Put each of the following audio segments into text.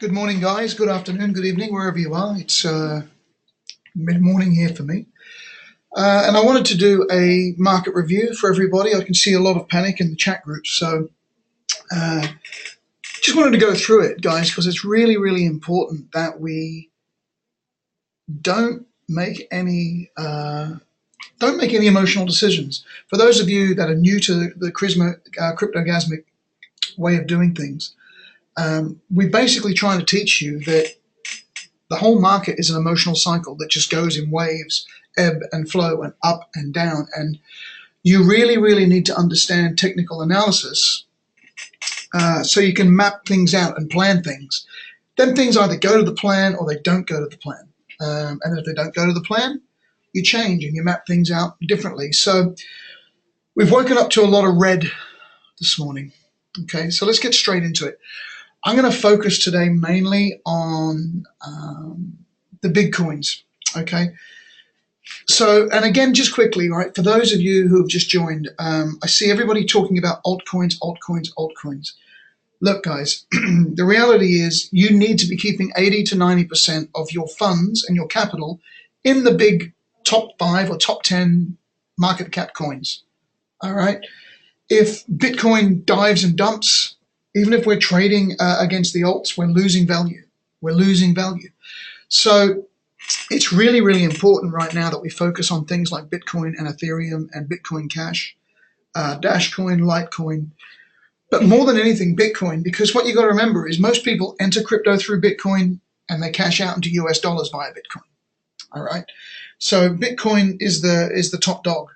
Good morning, guys. Good afternoon, good evening, wherever you are. It's mid-morning here for me. And I wanted to do a market review for everybody. I can see a lot of panic in the chat group. So just wanted to go through it, guys, because it's really, really important that we don't make any emotional decisions. For those of you that are new to the cryptogasmic way of doing things, we're basically trying to teach you that the whole market is an emotional cycle that just goes in waves, ebb and flow and up and down. And you really, really need to understand technical analysis so you can map things out and plan things. Then things either go to the plan or they don't go to the plan. And if they don't go to the plan, you change and you map things out differently. So we've woken up to a lot of red this morning. Okay, so let's get straight into it. I'm going to focus today mainly on the big coins, okay? So, and again, just quickly, right, for those of you who have just joined, I see everybody talking about altcoins, altcoins, altcoins. Look, guys, the reality is you need to be keeping 80 to 90% of your funds and your capital in the big top 5 or top 10 market cap coins, all right? If Bitcoin dives and dumps, even if we're trading against the alts, we're losing value. We're losing value. So it's really, really important right now that we focus on things like Bitcoin and Ethereum and Bitcoin Cash, Dashcoin, Litecoin, but more than anything, Bitcoin, because what you got to remember is most people enter crypto through Bitcoin and they cash out into US dollars via Bitcoin. All right. So Bitcoin is the top dog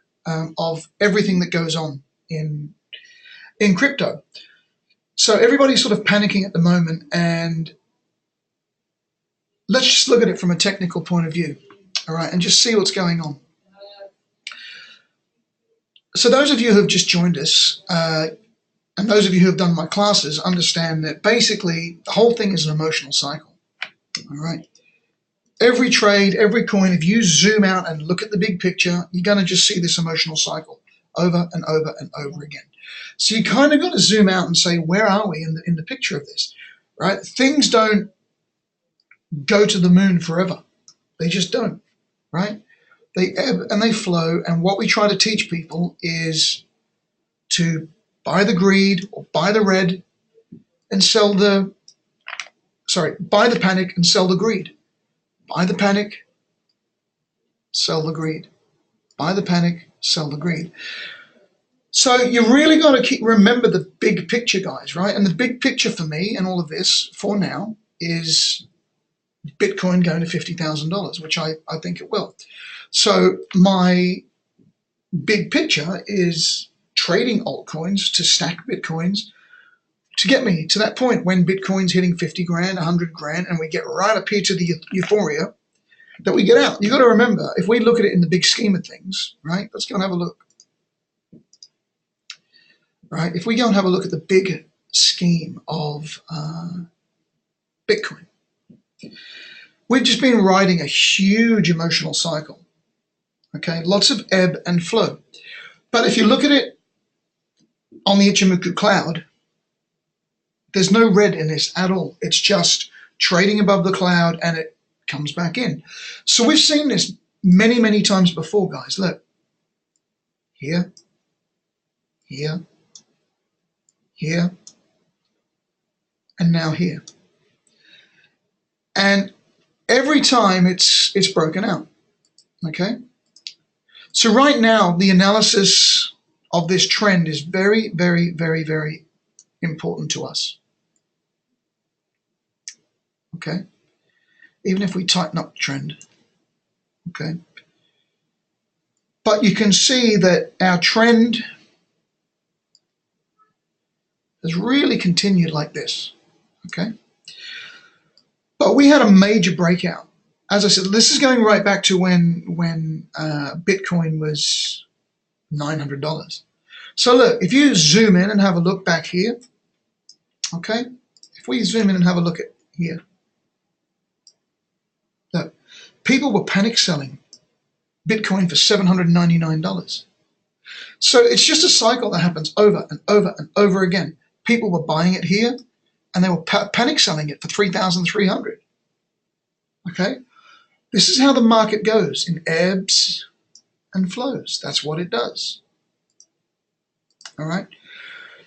of everything that goes on in crypto. So everybody's sort of panicking at the moment, and let's just look at it from a technical point of view, all right, and just see what's going on. So those of you who have just joined us, and those of you who have done my classes, understand that basically the whole thing is an emotional cycle, all right? Every trade, every coin, if you zoom out and look at the big picture, you're going to just see this emotional cycle over and over and over again. So you kind of got to zoom out and say, where are we in the picture of this, right? Things don't go to the moon forever. They just don't, right? They ebb and they flow. And what we try to teach people is to buy the greed or buy the red and buy the panic and sell the greed. Buy the panic, sell the greed. Buy the panic, sell the greed. So you really got to remember the big picture, guys, right? And the big picture for me and all of this for now is Bitcoin going to $50,000, which I think it will. So my big picture is trading altcoins to stack Bitcoins to get me to that point when Bitcoin's hitting 50 grand, 100 grand, and we get right up here to the euphoria that we get out. You got to remember, if we look at it in the big scheme of things, right? Let's go and have a look. Right? If we go and have a look at the big scheme of Bitcoin, we've just been riding a huge emotional cycle. Okay, lots of ebb and flow. But if you look at it on the Ichimoku cloud, there's no red in this at all. It's just trading above the cloud and it comes back in. So we've seen this many, many times before, guys. Look, here, here, here, and now here. And every time it's broken out, okay? So right now, the analysis of this trend is very, very, very, very important to us, okay? Even if we tighten up the trend, okay? But you can see that our trend has really continued like this, okay? But we had a major breakout. As I said, this is going right back to when Bitcoin was $900. So look, if you zoom in and have a look back here, okay? If we zoom in and have a look at here, look, people were panic selling Bitcoin for $799. So it's just a cycle that happens over and over and over again. People were buying it here and they were panic selling it for 3,300. Okay, this is how the market goes in ebbs and flows. That's what it does. All right.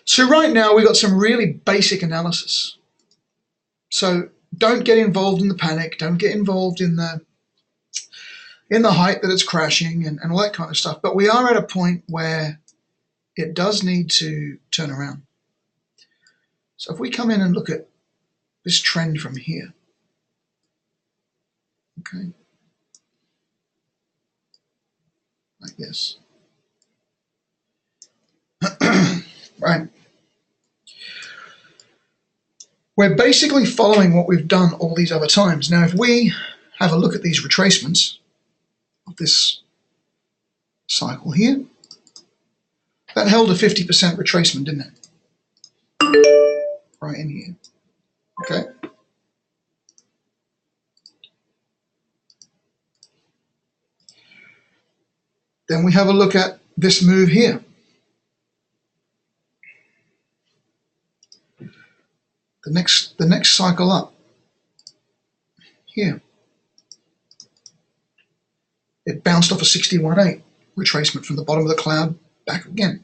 So right now we've got some really basic analysis. So don't get involved in the panic. Don't get involved in the hype that it's crashing and all that kind of stuff. But we are at a point where it does need to turn around. So if we come in and look at this trend from here, okay, like this, right? We're basically following what we've done all these other times. Now, if we have a look at these retracements of this cycle here, that held a 50% retracement, didn't it? Right in here, okay? Then we have a look at this move here. The next cycle up here. It bounced off a 61.8 retracement from the bottom of the cloud back again.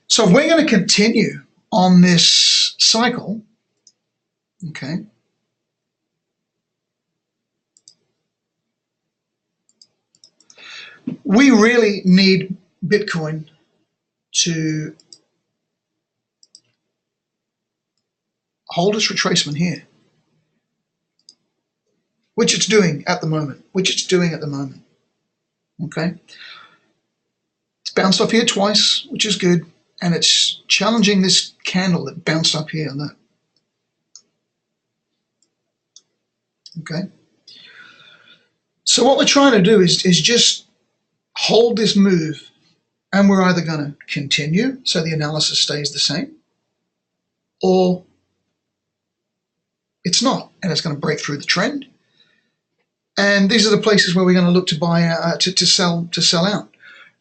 So if we're going to continue on this cycle, okay, we really need Bitcoin to hold its retracement here, which it's doing at the moment, okay? It's bounced off here twice, which is good, and it's challenging this candle that bounced up here, look. Okay? So what we're trying to do is just hold this move, and we're either going to continue so the analysis stays the same, or it's not, and it's going to break through the trend. And these are the places where we're going to look to buy, to sell out.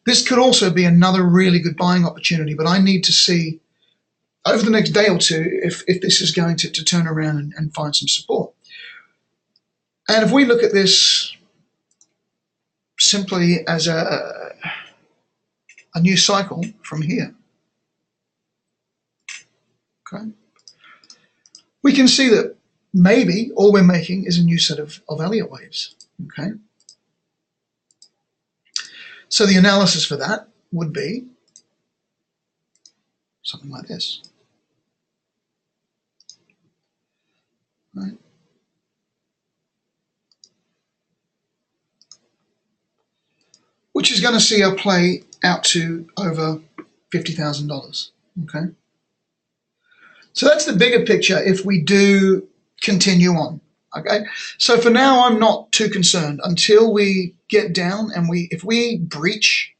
This could also be another really good buying opportunity, but I need to see over the next day or two if this is going to turn around and find some support. And if we look at this simply as a new cycle from here, okay, we can see that maybe all we're making is a new set of Elliott waves, okay? So the analysis for that would be something like this, right? Which is going to see our play out to over $50,000, okay? So that's the bigger picture if we do continue on, okay? So for now, I'm not too concerned until we get down and if we breach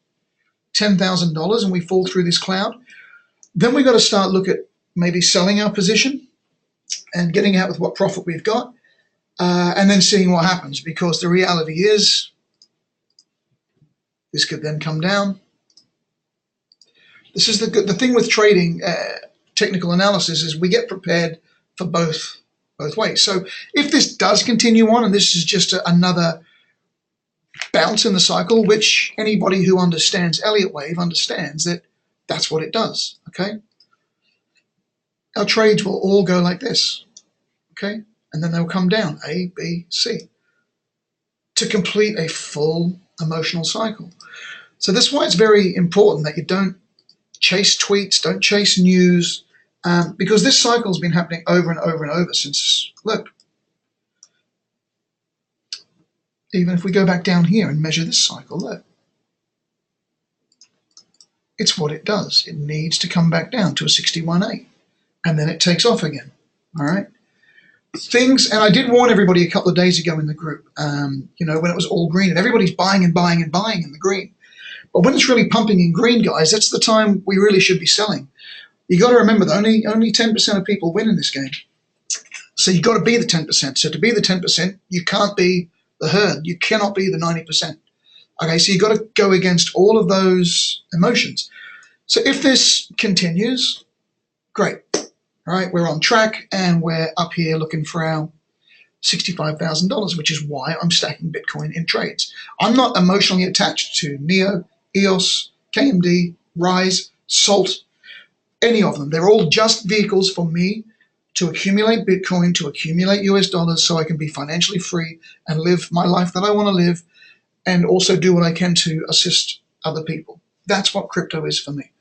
$10,000 and we fall through this cloud, then we've got to start look at maybe selling our position and getting out with what profit we've got, and then seeing what happens, because the reality is this could then come down. This is the thing with trading, technical analysis, is we get prepared for both ways. So if this does continue on and this is just another bounce in the cycle, which anybody who understands Elliott wave understands that that's what it does, okay? Our trades will all go like this, okay? And then they'll come down, A, B, C, to complete a full emotional cycle. So that's why it's very important that you don't chase tweets, don't chase news, because this cycle has been happening over and over and over since, look, even if we go back down here and measure this cycle, look, it's what it does. It needs to come back down to a 61.8, and then it takes off again, all right? Things, and I did warn everybody a couple of days ago in the group, you know, when it was all green, and everybody's buying and buying and buying in the green. But when it's really pumping in green, guys, that's the time we really should be selling. You got to remember that only 10% of people win in this game. So you got to be the 10%. So to be the 10%, you can't be the herd. You cannot be the 90%. Okay, so you got to go against all of those emotions. So if this continues, great. All right, we're on track, and we're up here looking for our $65,000, which is why I'm stacking Bitcoin in trades. I'm not emotionally attached to NEO, EOS, KMD, Rise, Salt, any of them. They're all just vehicles for me to accumulate Bitcoin, to accumulate US dollars, so I can be financially free and live my life that I want to live, and also do what I can to assist other people. That's what crypto is for me.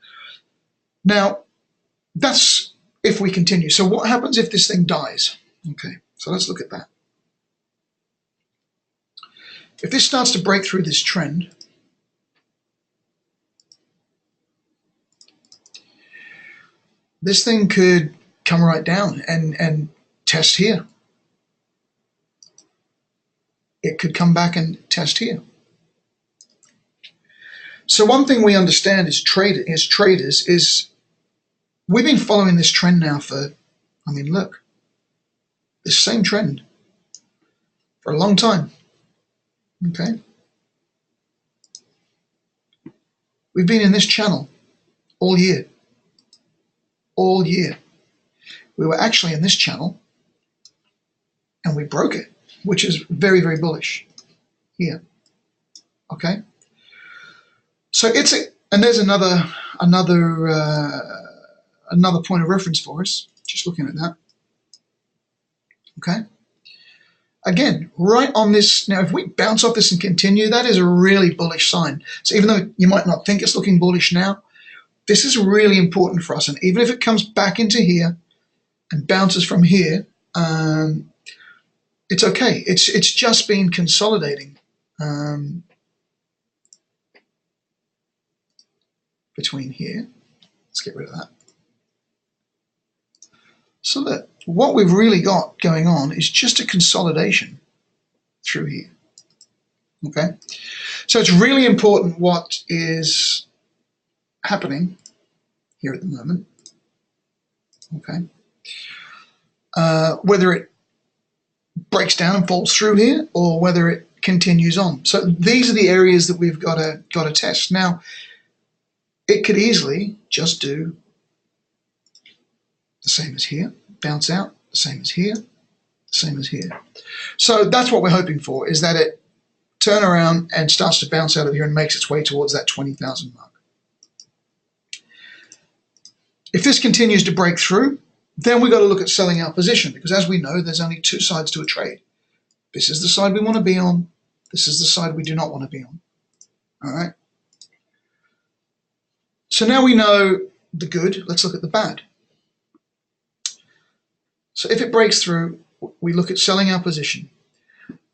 Now, that's if we continue. So what happens if this thing dies? Okay, so let's look at that. If this starts to break through this trend, this thing could come right down and test here. It could come back and test here. So one thing we understand as traders is we've been following this trend now for, I mean, look, this same trend for a long time. Okay. We've been in this channel all year. All year. We were actually in this channel and we broke it, which is very, very bullish here. Okay. So it's a, and there's another point of reference for us. Just looking at that. Okay. Again, right on this, now if we bounce off this and continue, that is a really bullish sign. So even though you might not think it's looking bullish now, this is really important for us. And even if it comes back into here and bounces from here, it's okay. It's just been consolidating between here. Let's get rid of that. So that what we've really got going on is just a consolidation through here. Okay, so it's really important what is happening here at the moment. Okay, whether it breaks down and falls through here, or whether it continues on. So these are the areas that we've got to test. Now, it could easily just do the same as here, bounce out, the same as here, the same as here. So that's what we're hoping for, is that it turn around and starts to bounce out of here and makes its way towards that 20,000 mark. If this continues to break through, then we've got to look at selling our position, because as we know, there's only two sides to a trade. This is the side we want to be on. This is the side we do not want to be on. All right. So now we know the good. Let's look at the bad. So if it breaks through, we look at selling our position.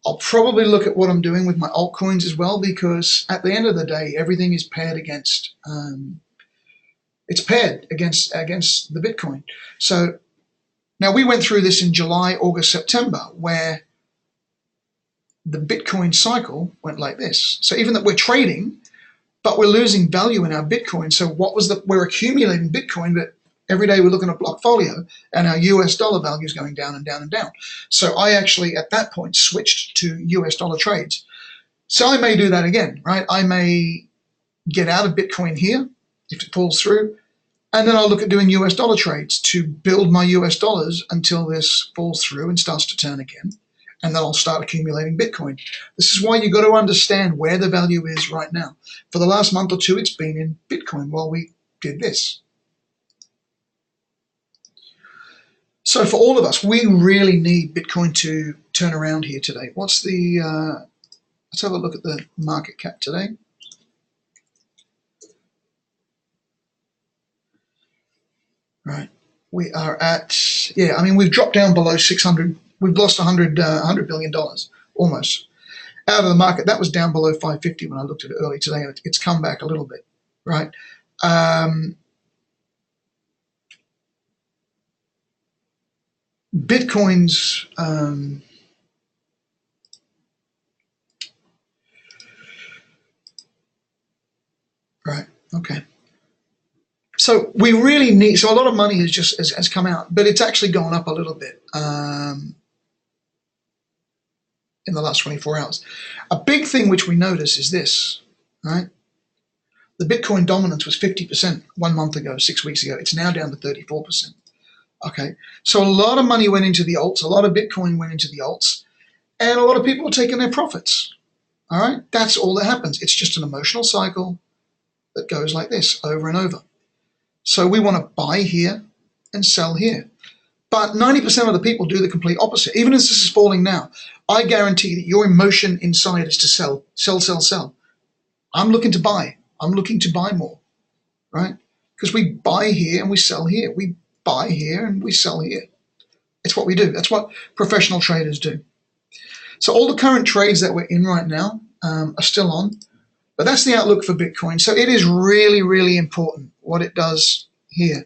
I'll probably look at what I'm doing with my altcoins as well, because at the end of the day, everything is paired against it's paired against the Bitcoin. So now we went through this in July, August, September, where the Bitcoin cycle went like this. So even that we're trading, but we're losing value in our Bitcoin. So what was we're accumulating Bitcoin, but every day we're looking at Blockfolio and our US dollar value is going down and down and down. So I actually at that point switched to US dollar trades. So I may do that again, right? I may get out of Bitcoin here if it falls through, and then I'll look at doing US dollar trades to build my US dollars until this falls through and starts to turn again. And then I'll start accumulating Bitcoin. This is why you've got to understand where the value is right now. For the last month or two, it's been in Bitcoin while we did this. So for all of us, we really need Bitcoin to turn around here today. What's the, let's have a look at the market cap today. Right, we are at, yeah, I mean, we've dropped down below 600. We've lost $100 billion, almost, out of the market. That was down below 550 when I looked at it early today, and it's come back a little bit, right? Bitcoin's, right, okay. So we really need, so a lot of money has come out, but it's actually gone up a little bit in the last 24 hours. A big thing which we notice is this, right? The Bitcoin dominance was 50% 1 month ago, 6 weeks ago. It's now down to 34%. Okay, so a lot of money went into the alts, a lot of Bitcoin went into the alts, and a lot of people are taking their profits. All right, that's all that happens. It's just an emotional cycle that goes like this over and over. So we want to buy here and sell here. But 90% of the people do the complete opposite. Even as this is falling now, I guarantee that your emotion inside is to sell, sell, sell, sell. I'm looking to buy. I'm looking to buy more, right? Because we buy here and we sell here. We buy here and we sell here. It's what we do. That's what professional traders do. So all the current trades that we're in right now are still on, but that's the outlook for Bitcoin. So it is really, really important what it does here.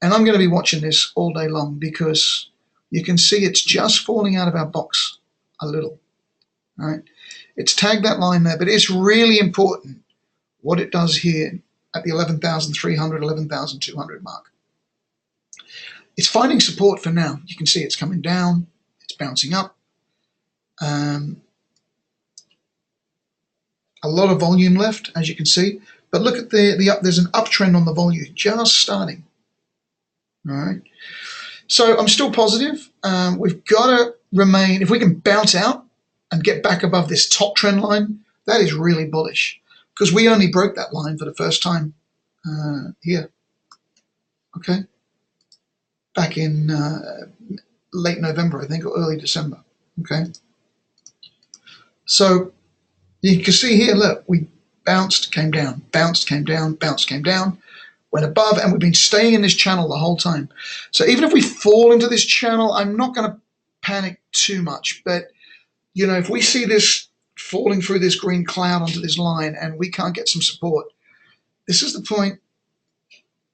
And I'm going to be watching this all day long because you can see it's just falling out of our box a little, right? It's tagged that line there, but it's really important what it does here at the 11,300, 11,200 mark. It's finding support for now. You can see it's coming down, it's bouncing up. A lot of volume left, as you can see, but look at there's an uptrend on the volume just starting. All right, so I'm still positive. We've got to remain, if we can bounce out and get back above this top trend line, that is really bullish because we only broke that line for the first time here, okay, back in late November, I think, or early December, okay. So you can see here, look, we bounced, came down, bounced, came down, bounced, came down, went above, and we've been staying in this channel the whole time. So even if we fall into this channel, I'm not going to panic too much. But, you know, if we see this falling through this green cloud onto this line and we can't get some support, this is the point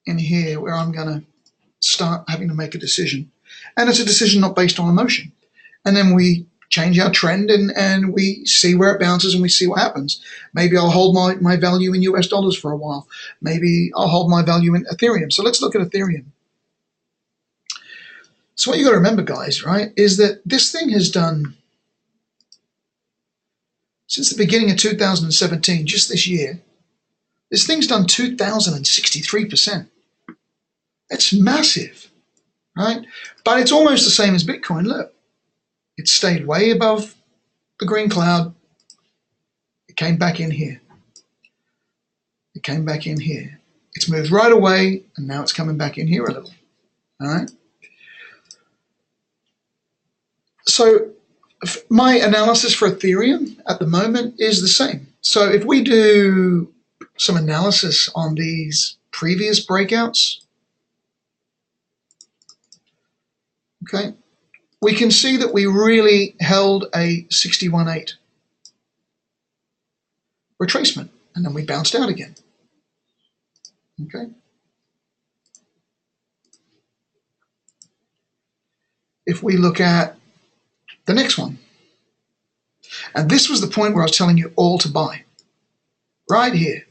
in here where I'm going to start having to make a decision. And it's a decision not based on emotion. And then we change our trend and we see where it bounces and we see what happens. Maybe I'll hold my value in US dollars for a while. Maybe I'll hold my value in Ethereum. So let's look at Ethereum. So what you got to remember, guys, right, is that this thing has done, since the beginning of 2017, just this year, this thing's done 2,063%. That's massive, right? But it's almost the same as Bitcoin. Look, it stayed way above the green cloud. It came back in here. It came back in here. It's moved right away, and now it's coming back in here a little. All right. So my analysis for Ethereum at the moment is the same. So if we do some analysis on these previous breakouts, okay, we can see that we really held a 61.8 retracement, and then we bounced out again. Okay. If we look at the next one, and this was the point where I was telling you all to buy, right here.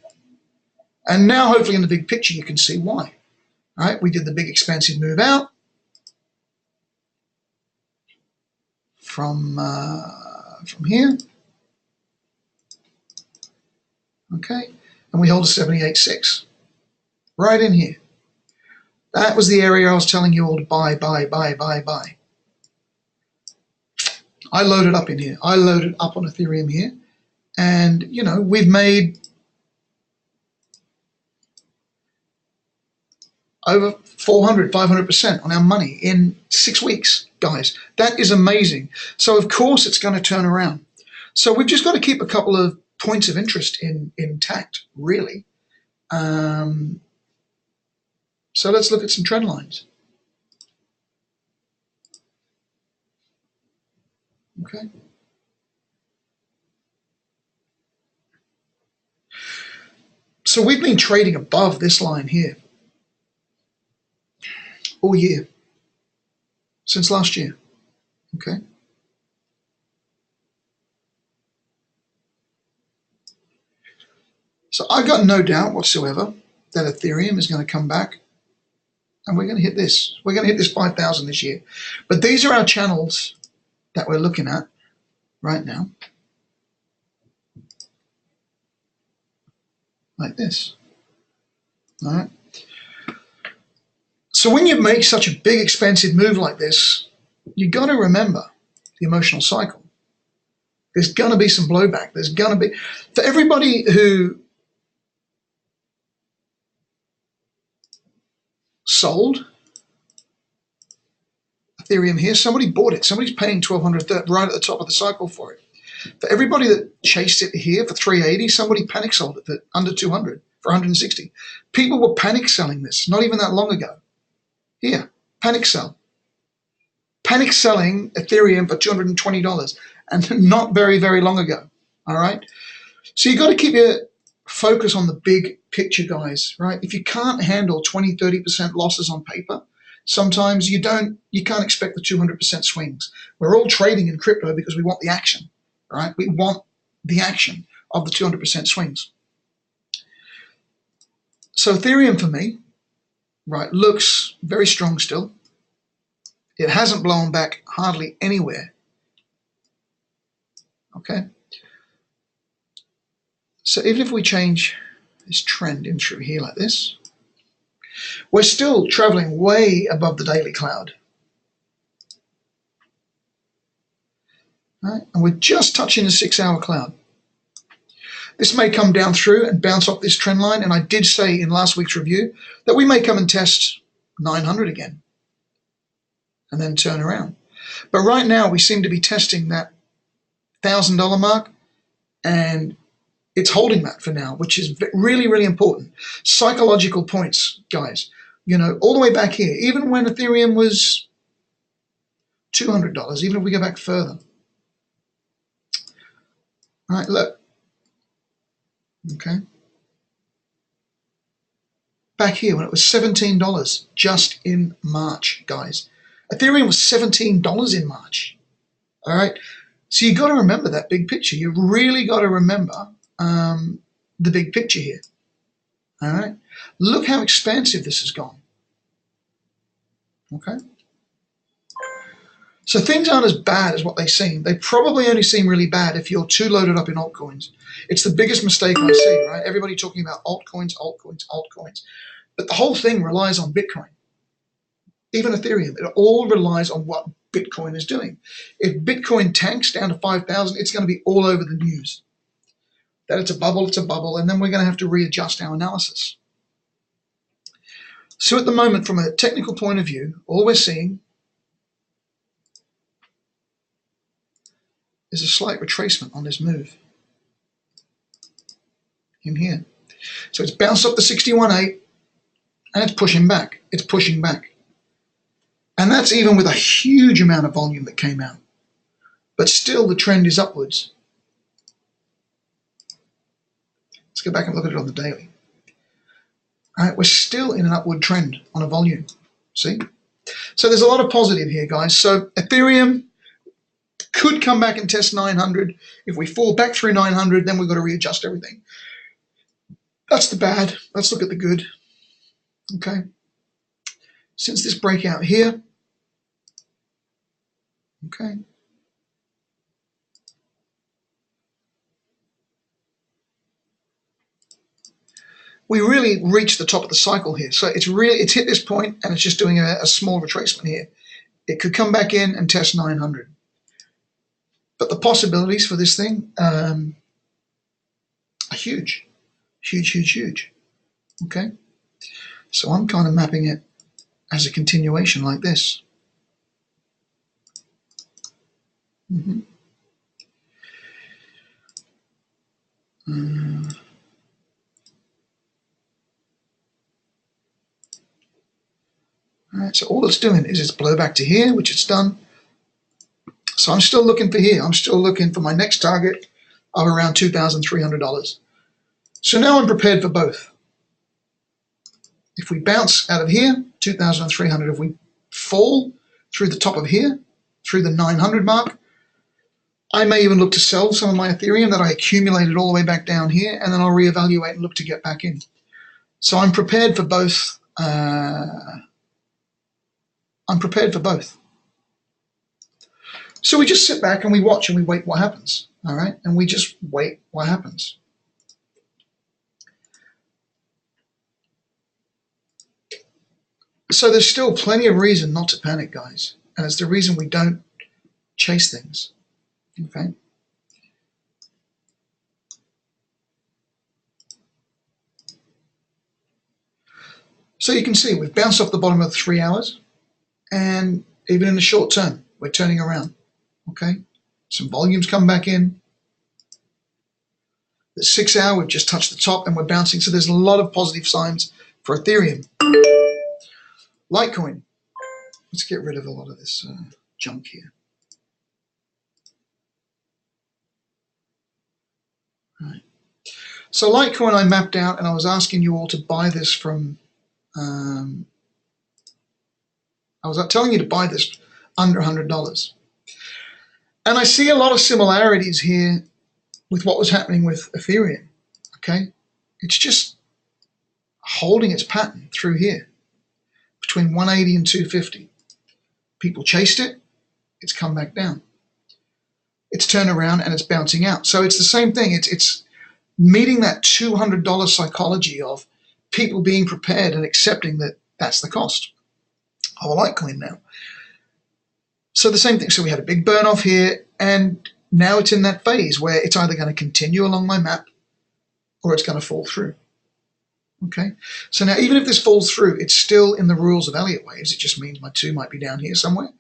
And now hopefully in the big picture you can see why. All right, we did the big expensive move out from here, okay, and we hold a 78.6 right in here. That was the area I was telling you all to buy. I loaded up in here. I loaded up on Ethereum here, and you know, we've made over 400, 500% on our money in 6 weeks, guys. That is amazing. So of course it's going to turn around. So we've just got to keep a couple of points of interest intact, really. So let's look at some trend lines. Okay. So we've been trading above this line here all year, since last year. Okay. So I've got no doubt whatsoever that Ethereum is going to come back, and we're going to hit this. We're going to hit this 5,000 this year. But these are our channels that we're looking at right now, like this. All right. So when you make such a big, expensive move like this, you got to remember the emotional cycle. There's going to be some blowback. There's going to be, for everybody who sold Ethereum here, somebody bought it. Somebody's paying $1,200 right at the top of the cycle for it. For everybody that chased it here for 380, somebody panic sold it for under 200, for 160. People were panic selling this not even that long ago. Here, panic sell. Panic selling Ethereum for $220, and not very, very long ago. All right. So you got to keep your focus on the big picture, guys, right? If you can't handle 20, 30% losses on paper, sometimes you can't expect the 200% swings. We're all trading in crypto because we want the action, right? We want the action of the 200% swings. So Ethereum for me, right, looks very strong still. It hasn't blown back hardly anywhere. Okay. So even if we change this trend in through here like this, we're still traveling way above the daily cloud. Right? And we're just touching the 6-hour cloud. This may come down through and bounce off this trend line, and I did say in last week's review that we may come and test 900 again and then turn around. But right now we seem to be testing that $1,000 mark, and it's holding that for now, which is really, really important. Psychological points, guys. You know, all the way back here, even when Ethereum was $200, even if we go back further. All right, look. Okay. Back here when it was $17 just in March, guys. Ethereum was $17 in March. All right. So you got to remember that big picture. You really got to remember the big picture here. All right. Look how expansive this has gone. Okay. So things aren't as bad as what they seem. They probably only seem really bad if you're too loaded up in altcoins. It's the biggest mistake I see, right? Everybody talking about altcoins, altcoins, altcoins. But the whole thing relies on Bitcoin. Even Ethereum, it all relies on what Bitcoin is doing. If Bitcoin tanks down to 5,000, it's going to be all over the news. That it's a bubble, and then we're going to have to readjust our analysis. So at the moment, from a technical point of view, all we're seeing is a slight retracement on this move in here. So it's bounced up to 61.8 and it's pushing back. It's pushing back. And that's even with a huge amount of volume that came out. But still the trend is upwards. Let's go back and look at it on the daily. All right, we're still in an upward trend on a volume. See? So there's a lot of positive here, guys. So Ethereum could come back and test 900. If we fall back through 900, then we've got to readjust everything. That's the bad. Let's look at the good. Okay. Since this breakout here, okay, we really reached the top of the cycle here. So it's hit this point and it's just doing a small retracement here. It could come back in and test 900. But the possibilities for this thing are huge. Huge, huge, huge. Okay? So I'm kind of mapping it as a continuation like this. All right, so all it's doing is it's blow back to here, which it's done. So I'm still looking for here. I'm still looking for my next target of around $2,300. So now I'm prepared for both. If we bounce out of here, 2,300. If we fall through the top of here, through the 900 mark, I may even look to sell some of my Ethereum that I accumulated all the way back down here, and then I'll reevaluate and look to get back in. So I'm prepared for both. I'm prepared for both. So we just sit back and we watch and we wait what happens. All right, and we just wait what happens. So there's still plenty of reason not to panic, guys. And it's the reason we don't chase things. Okay. So you can see we've bounced off the bottom of the 3 hours, and even in the short term, we're turning around. Okay. Some volumes come back in. The 6 hour, we've just touched the top and we're bouncing. So there's a lot of positive signs for Ethereum. Litecoin. Let's get rid of a lot of this junk here. All right. So Litecoin I mapped out, and I was asking you all to buy this from, I was telling you to buy this under $100. And I see a lot of similarities here with what was happening with Ethereum, okay? It's just holding its pattern through here, between 180 and 250. People chased it, it's come back down. It's turned around and it's bouncing out. So it's the same thing. It's meeting that $200 psychology of people being prepared and accepting that that's the cost of a Litecoin now. So the same thing. So we had a big burn off here, and now it's in that phase where it's either going to continue along my map or it's going to fall through. Okay. So now even if this falls through, it's still in the rules of Elliott waves. It just means my 2 might be down here somewhere.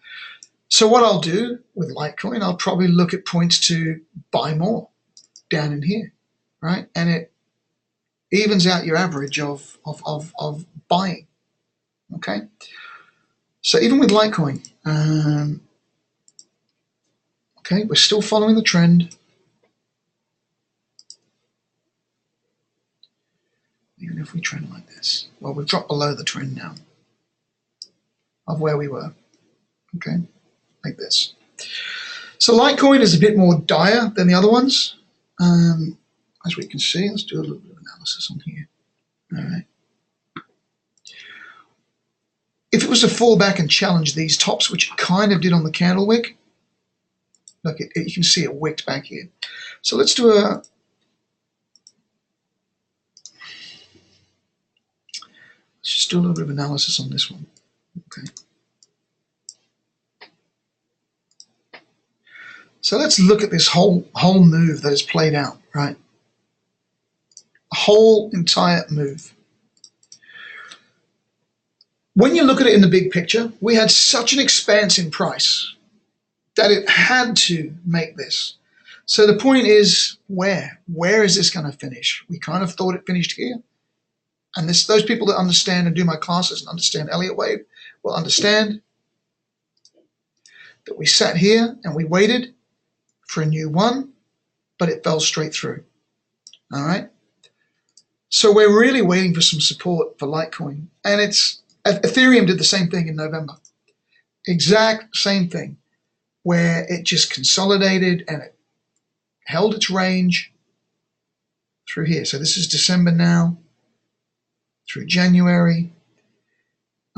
So what I'll do with Litecoin, I'll probably look at points to buy more down in here, right? And it evens out your average of buying. Okay. So even with Litecoin, okay, we're still following the trend. Even if we trend like this. Well, we've dropped below the trend now of where we were. Okay, like this. So Litecoin is a bit more dire than the other ones. As we can see, let's do a little bit of analysis on here. All right. If it was to fall back and challenge these tops, which it kind of did on the candle wick, look, you can see it wicked back here. So let's do a... Let's just do a little bit of analysis on this one. Okay. So let's look at this whole move that has played out, right? A whole entire move. When you look at it in the big picture, we had such an expanse in price that it had to make this. So the point is, where is this going to finish? We kind of thought it finished here. And those people that understand and do my classes and understand Elliott wave will understand that we sat here and we waited for a new one, but it fell straight through. All right. So we're really waiting for some support for Litecoin. And Ethereum did the same thing in November. Exact same thing, where it just consolidated and it held its range through here. So this is December now, through January.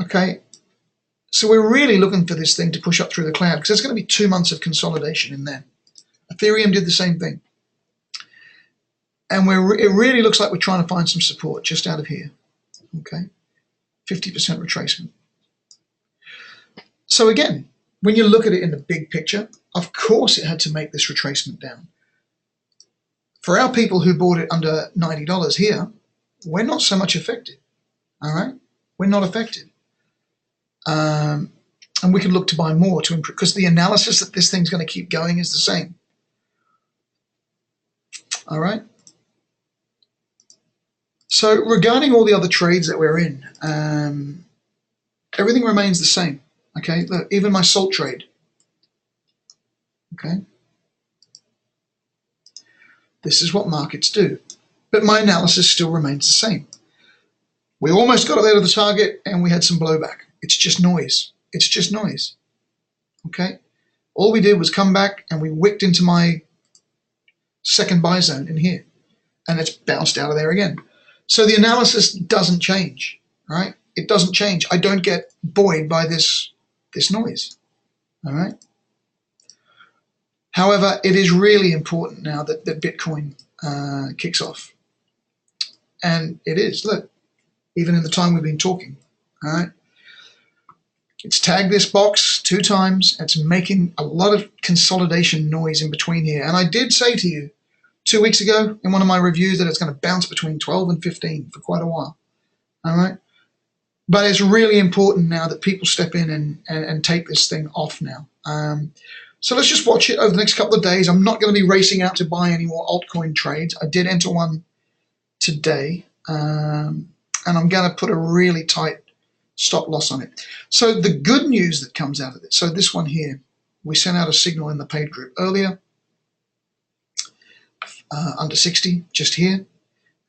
Okay. So we're really looking for this thing to push up through the cloud, because there's going to be 2 months of consolidation in there. Ethereum did the same thing. And it really looks like we're trying to find some support just out of here. Okay. 50% retracement. So again, when you look at it in the big picture, of course it had to make this retracement down. For our people who bought it under $90 here, we're not so much affected. All right. We're not affected. And we can look to buy more to improve, because the analysis that this thing's going to keep going is the same. All right. So regarding all the other trades that we're in, everything remains the same. Okay. Look, even my salt trade. Okay. This is what markets do. But my analysis still remains the same. We almost got out of the target and we had some blowback. It's just noise. It's just noise. Okay. All we did was come back and we wicked into my second buy zone in here, and it's bounced out of there again. So the analysis doesn't change, right? It doesn't change. I don't get buoyed by this noise, all right? However, it is really important now that Bitcoin kicks off. And it is, look, even in the time we've been talking, all right? It's tagged this box 2 times. It's making a lot of consolidation noise in between here. And I did say to you 2 weeks ago in one of my reviews that it's going to bounce between 12 and 15 for quite a while. All right. But it's really important now that people step in and take this thing off now. So let's just watch it over the next couple of days. I'm not going to be racing out to buy any more altcoin trades. I did enter one today, and I'm going to put a really tight stop loss on it. So the good news that comes out of it, so this one here, we sent out a signal in the paid group earlier, under 60, just here,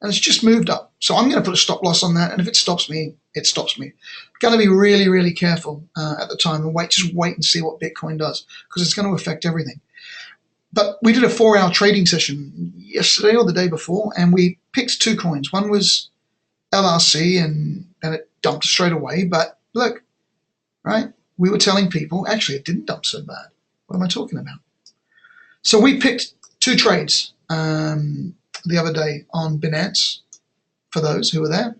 and it's just moved up. So I'm going to put a stop loss on that, and if it stops me, it stops me. Going to be really, really careful at the time and just wait and see what Bitcoin does, because it's going to affect everything. But we did a 4-hour trading session yesterday or the day before, and we picked 2 coins. One was LRC, and it dumped straight away. But look, right? We were telling people, actually, it didn't dump so bad. What am I talking about? So we picked 2 trades the other day on Binance, for those who were there,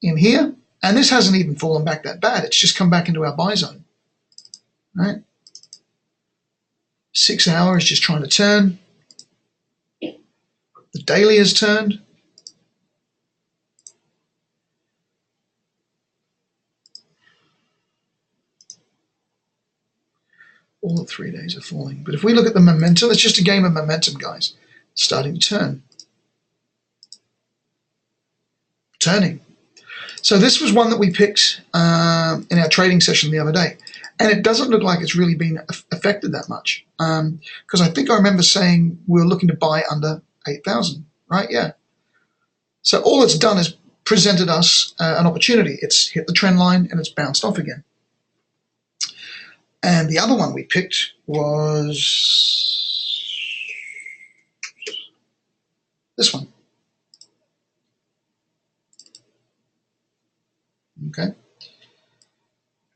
in here. And this hasn't even fallen back that bad. It's just come back into our buy zone, right? 6 hours just trying to turn. The daily has turned. All the 3 days are falling. But if we look at the momentum, it's just a game of momentum, guys. It's starting to turn. Turning. So this was one that we picked in our trading session the other day. And it doesn't look like it's really been affected that much. Because I think I remember saying we were looking to buy under 8,000, right? Yeah. So all it's done is presented us an opportunity. It's hit the trend line and it's bounced off again. And the other one we picked was this one. Okay.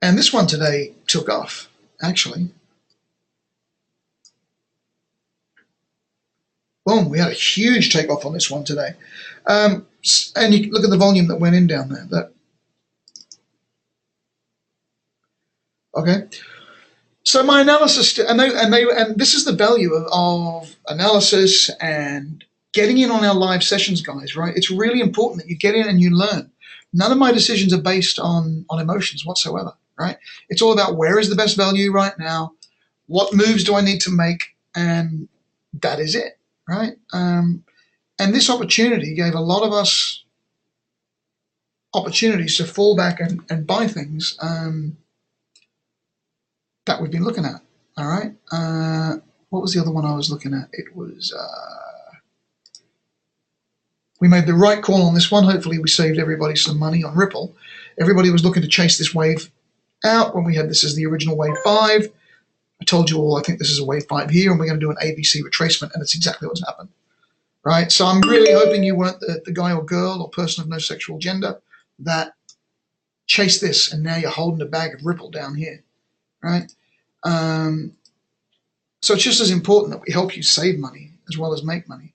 And this one today took off, actually. Boom, we had a huge takeoff on this one today. And you look at the volume that went in down there. Okay. So my analysis, and this is the value of analysis and getting in on our live sessions, guys, right? It's really important that you get in and you learn. None of my decisions are based on emotions whatsoever, right? It's all about where is the best value right now, what moves do I need to make, and that is it, right? And this opportunity gave a lot of us opportunities to fall back and buy things that we've been looking at, all right? What was the other one I was looking at? It was... we made the right call on this one. Hopefully we saved everybody some money on Ripple. Everybody was looking to chase this wave out when we had this as the original wave 5. I told you all I think this is a wave 5 here, and we're going to do an ABC retracement, and it's exactly what's happened, right? So I'm really hoping you weren't the guy or girl or person of no sexual gender that chased this, and now you're holding a bag of Ripple down here, right? So it's just as important that we help you save money as well as make money.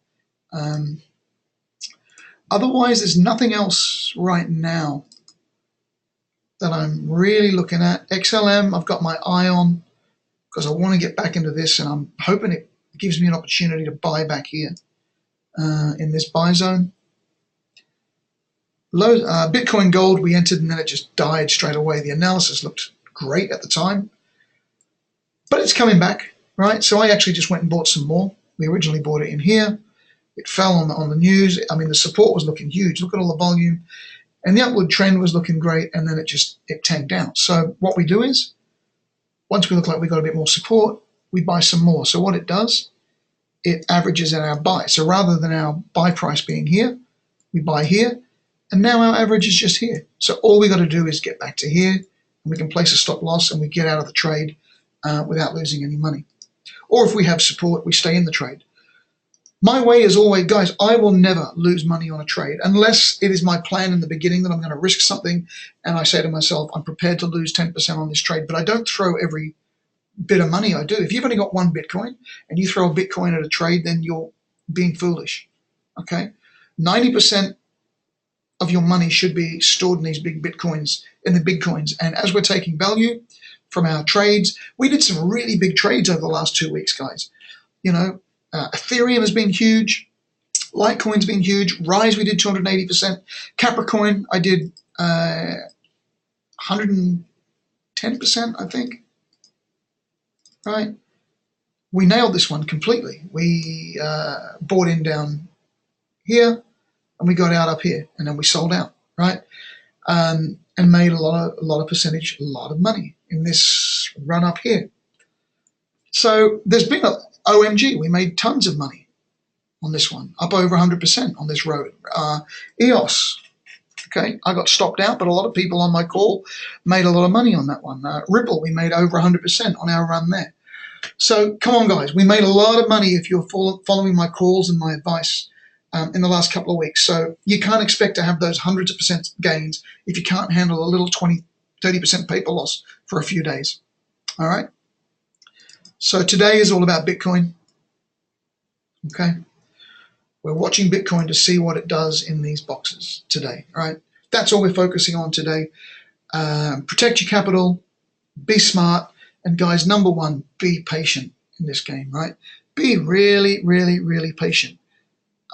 Otherwise, there's nothing else right now that I'm really looking at. XLM, I've got my eye on because I want to get back into this, and I'm hoping it gives me an opportunity to buy back here in this buy zone. Bitcoin Gold, we entered, and then it just died straight away. The analysis looked great at the time, but it's coming back, right? So I actually just went and bought some more. We originally bought it in here. It fell on the news. I mean, the support was looking huge. Look at all the volume. And the upward trend was looking great, and then it tanked down. So what we do is, once we look like we got a bit more support, we buy some more. So what it does, it averages in our buy. So rather than our buy price being here, we buy here, and now our average is just here. So all we got to do is get back to here, and we can place a stop loss, and we get out of the trade without losing any money. Or if we have support, we stay in the trade. My way is always, guys, I will never lose money on a trade unless it is my plan in the beginning that I'm going to risk something and I say to myself, I'm prepared to lose 10% on this trade, but I don't throw every bit of money I do. If you've only got one Bitcoin and you throw a Bitcoin at a trade, then you're being foolish, okay? 90% of your money should be stored in these big Bitcoins in the big coins. And as we're taking value from our trades, we did some really big trades over the last 2 weeks, guys. You know, Ethereum has been huge. Litecoin's been huge. Rise, we did 280%. Capricorn, I did 110%, I think. Right? We nailed this one completely. We bought in down here, and we got out up here, and then we sold out, right? And made a lot of percentage, a lot of money in this run up here. So there's been a OMG, we made tons of money on this one, up over 100% on this road. EOS, okay, I got stopped out, but a lot of people on my call made a lot of money on that one. Ripple, we made over 100% on our run there. So come on, guys, we made a lot of money if you're following my calls and my advice in the last couple of weeks. So you can't expect to have those hundreds of percent gains if you can't handle a little 20, 30% paper loss for a few days. All right. So today is all about Bitcoin. Okay. We're watching Bitcoin to see what it does in these boxes today. All right. That's all we're focusing on today. Protect your capital, be smart, and guys, number one, be patient in this game, right? Be really, really, really patient.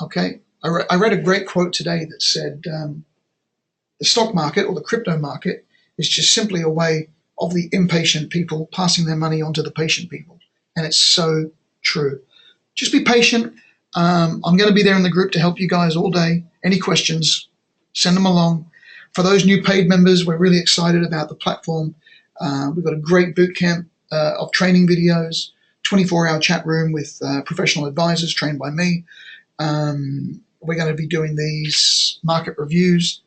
Okay. I read a great quote today that said the stock market or the crypto market is just simply a way of the impatient people passing their money on to the patient people. And it's so true. Just be patient. I'm going to be there in the group to help you guys all day. Any questions, send them along. For those new paid members, we're really excited about the platform. We've got a great boot camp of training videos, 24-hour chat room with professional advisors trained by me. We're going to be doing these market reviews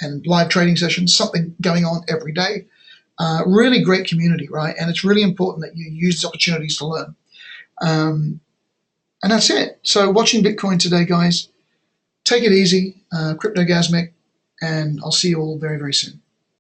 and live trading sessions, something going on every day. Really great community, right? And it's really important that you use these opportunities to learn. And that's it. So watching Bitcoin today, guys, take it easy, Cryptogasmic, and I'll see you all very, very soon.